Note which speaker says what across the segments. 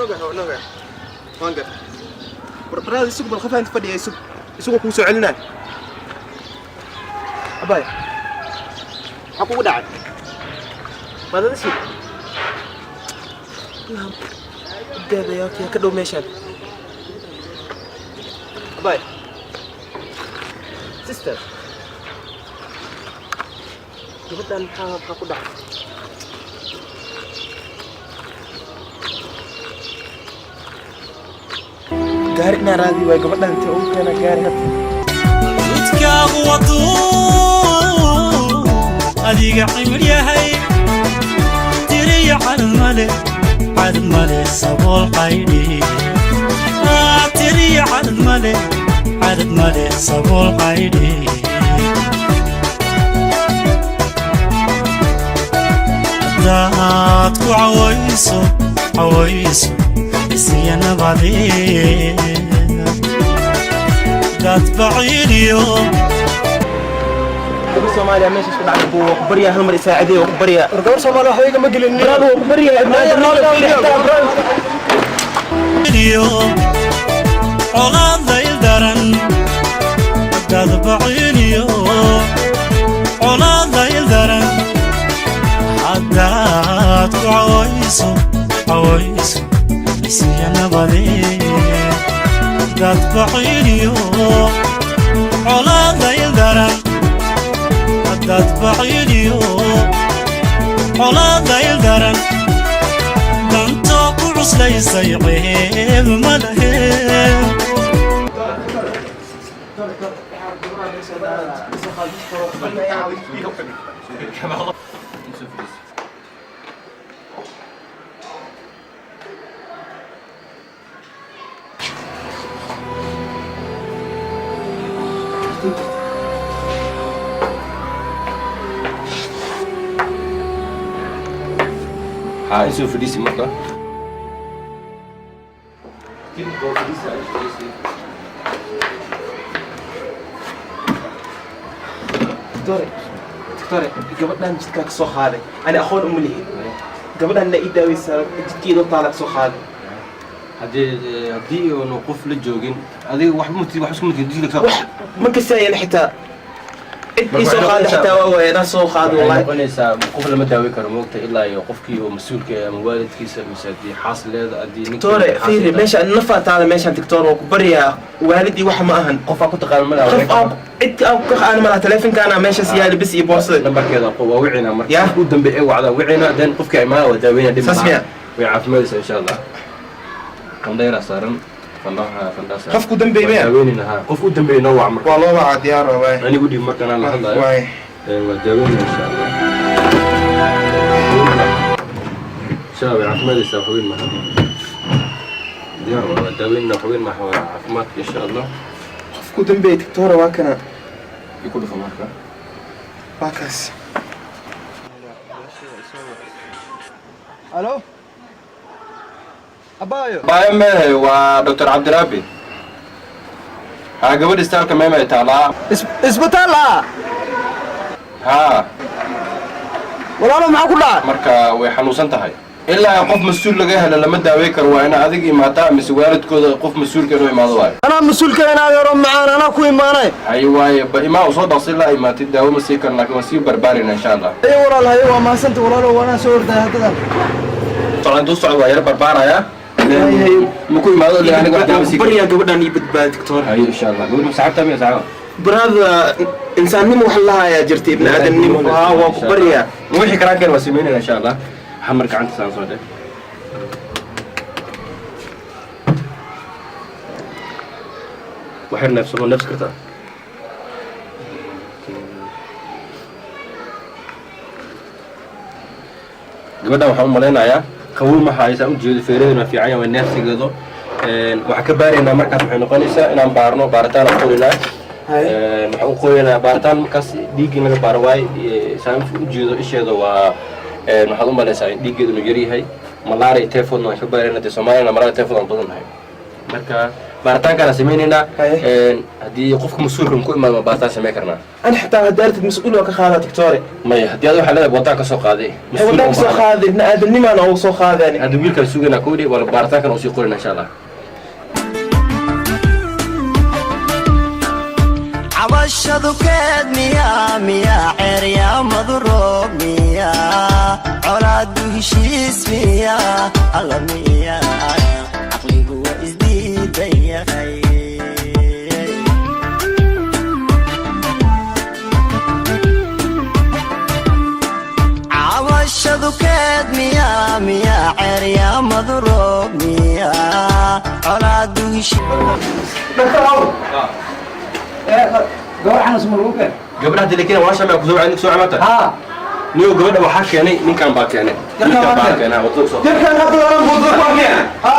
Speaker 1: نوقع وانقر براد السوق بالخفا انت فدي السوق كوسو علنا اباي حقو دعد هذا الشيء نعم دابا ياك كدو ميشان اباي سيستر gabadhan maxaa ku dhacay gaari inaa raadi waay gabadhan inta ugu keena gaari hadda midkaagu wadu adiga cimil yahay tiriya cadad male sabool qaydhi tiriya cadad male sabool qaydhi ku cawayso isiyana badee dad baciiliyo gabar Soomaaliya meesha isku dhacay buu bariya hal mar isaaciday oo bariya gabar Soomaaliya waxa iga ma gelin bravo bariya olada ildaran dad baciiliyo olada ildaran عدات عويسو سيانا بدي دات بعينيو علا دايل داران عدات بعينيو علا دايل داران دانتو قرص ليس يعيب ملهيب
Speaker 2: هاي شوف فديسي مرة
Speaker 1: دكتوري gabadhan jidka ka soo qaaday ani aqoon uma lihi gabadhan la idawaysa jidkeedu taala soo qaaday
Speaker 2: hadii uu qof la joogin adiga wax isku mid jidka
Speaker 1: ma ka saayeen xitaa isoo qaaday xitaa waa weena soo qaaday wallahi
Speaker 2: qonaysa qof lama daawi karo moogta ilaa iyo qofkii oo mas'uulka ama waalidkiisa misaadi xaasileeda adii
Speaker 1: دكتوري فيري meesha nafa taala meesha دكتور oo ku bariya waalidii wax ma ahan
Speaker 2: qof ku taqaan ma laha
Speaker 1: انت او كان مال تليفونك انا ماشي سيالي بس يبوصل
Speaker 2: نمبركيدا قوه وعينا marka u dambeeyay wacda wacina dan qofka imaa wadaawayna dhib
Speaker 1: ma
Speaker 2: way caafimaadaysa insha Allah qandayra saaran fandasa
Speaker 1: qofku dambeeyay
Speaker 2: wadaawayna qof u dambeeyay nooc marka
Speaker 1: waa loo wacaa diyaar waay
Speaker 2: anigu dhib marka aan la hadlayo wadaawayna insha Allah شباب caafimaadaysa xubin ma diyaar wadaawayna xubin ma caafimaad insha Allah
Speaker 1: qofku dambeeyay دكتور waa kana
Speaker 2: يكون في مركز
Speaker 1: باكس الو ابايو
Speaker 2: بايمه ودكتور عبد الربي ها قبل استالك ما يتعلى
Speaker 1: اسبتال
Speaker 2: ها
Speaker 1: والله ما كلها
Speaker 2: marka way xanuunsan tahay ilaa qof mas'uul laga helo lama daaweey karo waa in adig imaata mise waalidkooda qof mas'uulka inuu imaado waay
Speaker 1: ana mas'uulka inaa yaro macaan ana ku imaanay
Speaker 2: ay waay ba imaa soo dhaqsi la imaatay daawo ma sii karnaa laakiin sii barbaarina insha Allah
Speaker 1: ay walaalahay waa maasanta walaalo wana soo orday hadadan
Speaker 2: طبعا socod waa yar barbaaraya ma ku imaado ilaa aniga daawo sii
Speaker 1: bariya gabadhan ii badbaad دكتور
Speaker 2: ay insha Allah gabadhu saxabta ma saxaba
Speaker 1: برادة إنسان نمو حلها يا جرتي ابن آدم نمو وبريا
Speaker 2: وحي كلام كان وسيمين إن شاء الله حمرك عن تسان صوته وحر نفسه نفس كرتا قبلنا وحوم ملينا يا قول ما حايسا وجود فيرين في عيا والناس يقولوا وحكبارنا مركز محن قنيسة إن بارنو بارتان أقولنا maxaan u qoynayaa baaritaan markaas dhiigii laga baaro waay saan u jeedo isheeda waa waxaad u malaysaa in dhiiggeedu yar yahay malaria typhoid waan ka baarayna de Soomaaliya malaria typhoid aan badan nahay marka بارتان كان سميننا هدي قفك مسؤول من كل ما بارتان سمي كرنا
Speaker 1: أنا حتى هدارت مسؤول وكخالة دكتوري
Speaker 2: ما هدي هذا حلا بوتاك سوق هذه
Speaker 1: مسؤول سوق هذه ابن آدم نما أنا سوق هذا يعني
Speaker 2: هذا بيل كان سوقنا كودي ولا بارتان كان يقولنا إن شاء الله
Speaker 3: عواشدو كاد ميا عريا مضروب ميا عرادو هشيس ميا الله ميا عقلي هو إزديد يا خي عواشدو كاد ميا عريا مضروب ميا عرادو هشيس
Speaker 4: gabadhana sumuluuke
Speaker 2: gabadha hadii leeyahay waa shamay ku soo caanik soo caamata
Speaker 4: ha
Speaker 2: niyo gabadha waxa keenay ninkan baa keenay ninkan baa keenay wato soo
Speaker 1: dadkan hadda aan buudo ku keenay ha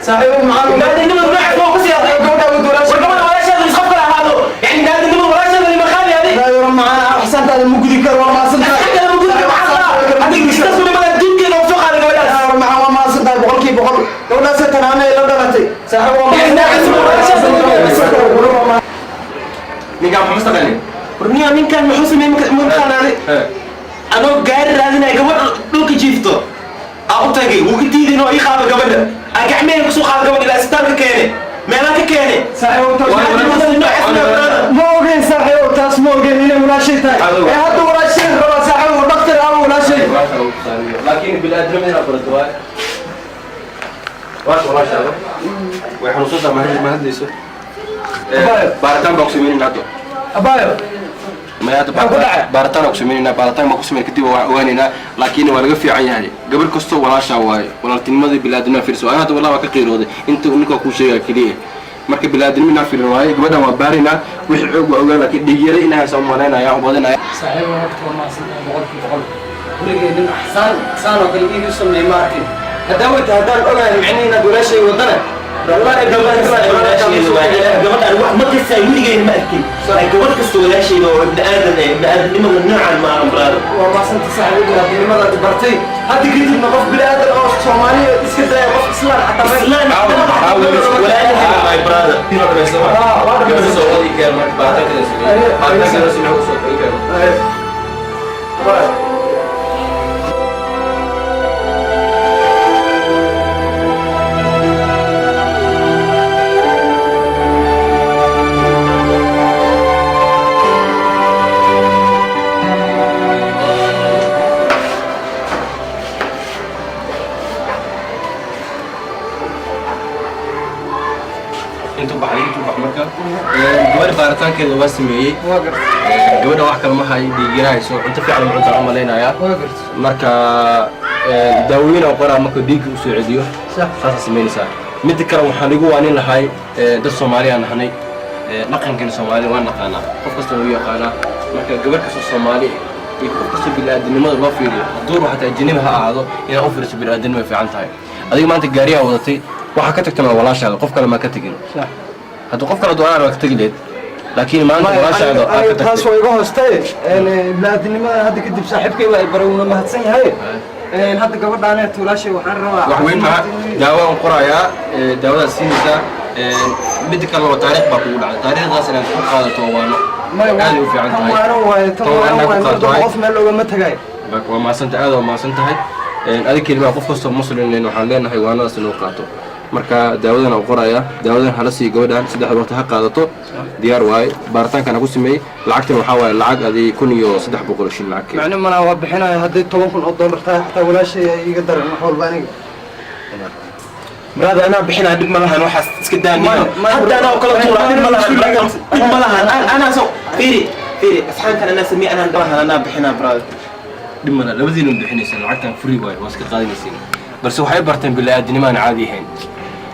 Speaker 1: saaxiib macallin dadin ma raax soo qasi ah gabadha uu doonaa gabadha wala shay isqab kala hado yani dadin ma wala shay ma khali hadi la yoro macana ahsan taada ma gudi karo ma ahsan taada ma gudi karo hadii bistas ma mala dinka loo soo qaado gabadha yoro macana ma ahsan taada boqolkiiba boqol gabadha satan ana ila dhalatay saaxiib waa ninkan ma mustaqbalin burniya ninkan ma xusmay ma qanaale ano gaar raadinay gabadh dhulka jiifto aa u tagay uu diiday inuu qaado gabadha ay gacmeen ku soo qaado gabadha isbitaalka keenay meelaha ka keenay ma ogeyn saaxiib taas ma ogeyn inay walaashay tahay ee hadda walaashay raba saaxiib oo dhaqtar ah walaashay
Speaker 2: laakiin bil aadamina barto waa walaashay way xanuunsan ma hadlayso بارتان بوكسمين ناتو
Speaker 4: abayo
Speaker 2: ما يا بارتان بوكسمين بارتان بوكسمين كتير وانينا لكن ولا في عيالي قبل كستو ولا شواي ولا تنمذي بلادنا في السؤال هذا والله ما كقير هذا أنت ونكو كل شيء كليه مركب بلادنا في الرواية قبل ما بارنا وحقوق وقال لك ديجري إنها سومرنا يا عبادنا
Speaker 4: صاحب وقت ما صدق بقول ولقي إن أحسن وقلبي يوصل لماركين هداوت هدان أولا يعني نقول شيء وضنا والله قبل الواحد ما تساوي جاي مأكل قبل كسر ولا شيء لو ابن آدم من النوع مع أمراض والله سنت صاحبي لكن لماذا تبرتي هذه كنت نقف بالآدم أو صومالي اسكت يا وقت إسلام حتى إسلام ولا أنا مع أمراض في نوع من السماء قبل السعودي كان بعد كده سمعوا صوت انتو بحرين انتو بحمركا قبل بارتان كده واسمي قبل واحد كلمة هاي ديجينا يسوع انت في علم عند عملنا يا مركا داوينا وقرا مكو ديك وسعوديو صح سميني صح متكر وحنيقو وانين لهاي دد سومالي انا هني نقن كان سومالي وانا قانا قفصت ويا قانا مركا قبل كسو سومالي يكون كسو بلادنimada loo fiiriyo door waxa ajnabi ha aado in uu fiirso bini'aadanimo fiican tahay adiga maanta gaariga wadatay waxa ka tagtay walaashaada qof kale ma ka tagin sax hadda qof kale doonaa ka tagleed laakiin maanta walaashaada aad ka tagtay taas way iga hoostay bini'aadanimada hadda kadib saaxiibkay waa barawna mahadsan yahay hadda gabadhaana tuulaashay waxaan rabaa wax weyn ma daawo aan qorayaa daawada siinaysa mid kale oo taariikh baa kugu dhacay taariikhdaas inaad ku qaadato waano aad u fiican tahay qof meel looga tagay waa maasanta aad oo maasan tahay adiga kaliya qof kasto muslim waxaan leenahay waanadaas inuu qaato marka daawadan oo qoraya daawadan hala sii gabadhan saddex waqti ha qaadato diyaar waay baaritaankan ku sameeyay lacagtan waxa waay lacag adii 1300 shilin lacag macna mana waa bixinaya hadii 10,000 dollar tahay xataa walaashay iga daran wax walba aniga
Speaker 1: brother أنا بحنا دب ملها نوحس سكداني حتى أنا وكل طول دب ملها أنا سو فيري أصحاب كان الناس مي أنا ندرها أنا بحنا brother
Speaker 2: دب ملها لو زين بحنا سنة لعكتها فري واي واسك قاضي نسين بس هو حيبرتن بالله الدنيا ما عادي هين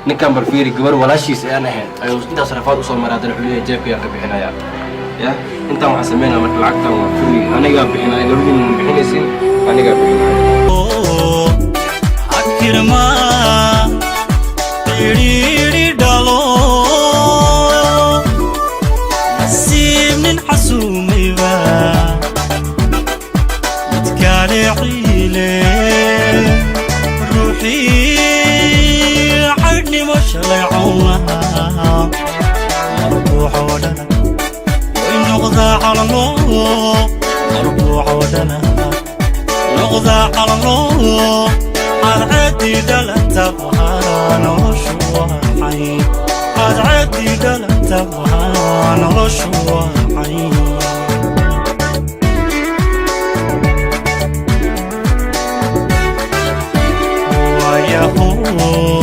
Speaker 2: نكمل برفيري قبر ولا شيء أنا هين أيوة أنت صرفات وصل مرات الحلوية جاب يا بحنا يا أنت ما حسمينا مرت لعكتها فري أنا جاب بحنا لو زين بحنا سين أنا جاب بحنا
Speaker 3: أكثر ما يريد دلو نسيم من حسومي با متكالي عيلي روحي عدني مش لعوها وضع على النور عادي دلتها نشوى حي عادي دلتها نشوى حي ويا هو